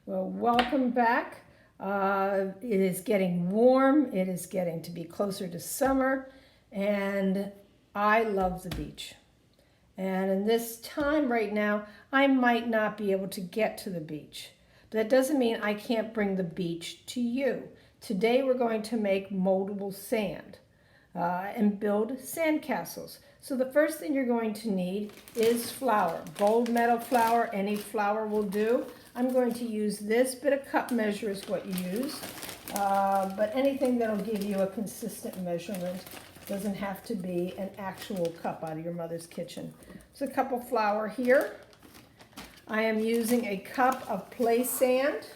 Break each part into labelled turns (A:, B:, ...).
A: Well, welcome back. It is getting warm. It is getting to be closer to summer, and I love the beach. And in this time right now, I might not be able to get to the beach. But that doesn't mean I can't bring the beach to you. Today we're going to make moldable sand and build sandcastles. So the first thing you're going to need is flour. Gold medal flour, any flour will do. I'm going to use this, but a cup measure is what you use. But anything that'll give you a consistent measurement. Doesn't have to be an actual cup out of your mother's kitchen. So a cup of flour here. I am using a cup of play sand.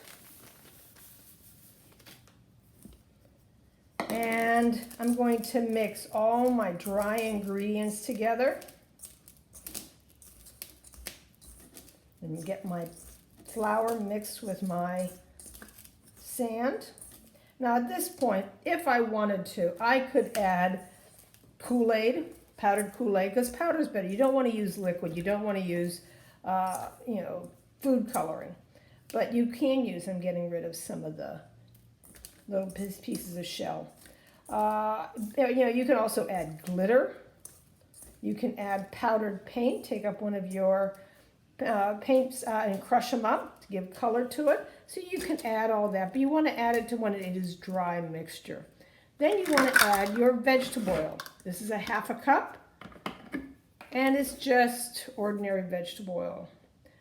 A: And I'm going to mix all my dry ingredients together. And get my flour mixed with my sand. Now at this point, if I wanted to, I could add Kool-Aid, powdered Kool-Aid, because powder is better. You don't want to use liquid. You don't want to use, food coloring. But you can use, I'm getting rid of some of the little pieces of shell. You can also add glitter. You can add powdered paint. Take up one of your paints and crush them up to give color to it. So you can add all that, but you want to add it to when it is dry mixture. Then you want to add your vegetable oil. This is a half a cup, and it's just ordinary vegetable oil.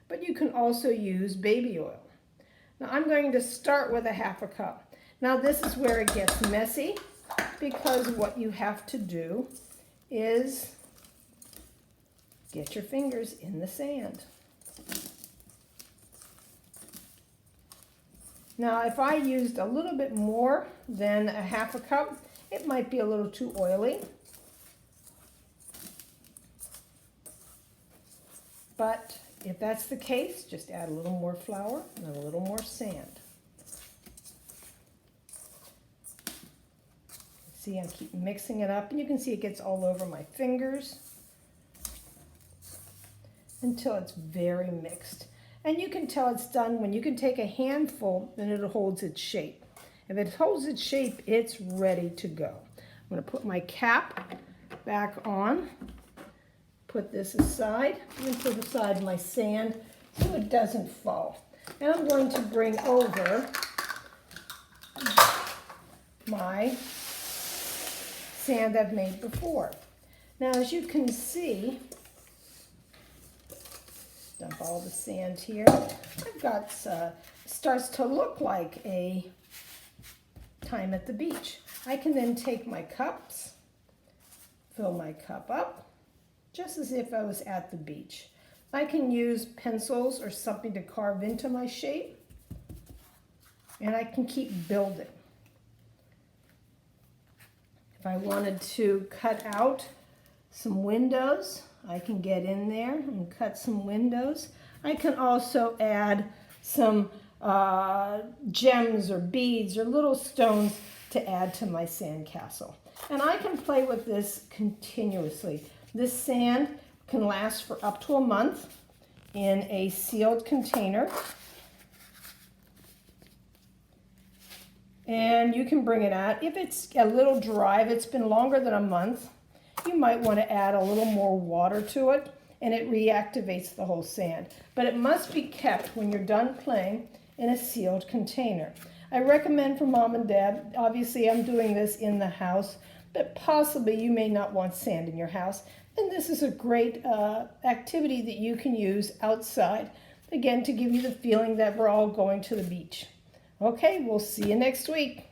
A: But you can also use baby oil. Now I'm going to start with a half a cup. Now this is where it gets messy, because what you have to do is get your fingers in the sand. Now, if I used a little bit more than a half a cup, it might be a little too oily. But if that's the case, just add a little more flour and a little more sand. See, I keep mixing it up, and you can see it gets all over my fingers until it's very mixed. And you can tell it's done when you can take a handful and it holds its shape. If it holds its shape, it's ready to go. I'm going to put my cap back on, put this aside, and put aside my sand so it doesn't fall. And I'm going to bring over my sand I've made before. Now, as you can see, dump all the sand here. I've got, starts to look like a time at the beach. I can then take my cups, fill my cup up, just as if I was at the beach. I can use pencils or something to carve into my shape, and I can keep building. If I wanted to cut out some windows, I can get in there and cut some windows. I can also add some gems or beads or little stones to add to my sandcastle. And I can play with this continuously. This sand can last for up to a month in a sealed container. And you can bring it out. If it's a little dry, if it's been longer than a month, you might want to add a little more water to it, and it reactivates the whole sand. But it must be kept when you're done playing in a sealed container. I recommend for mom and dad, obviously I'm doing this in the house, but possibly you may not want sand in your house. And this is a great activity that you can use outside, again, to give you the feeling that we're all going to the beach. Okay, we'll see you next week.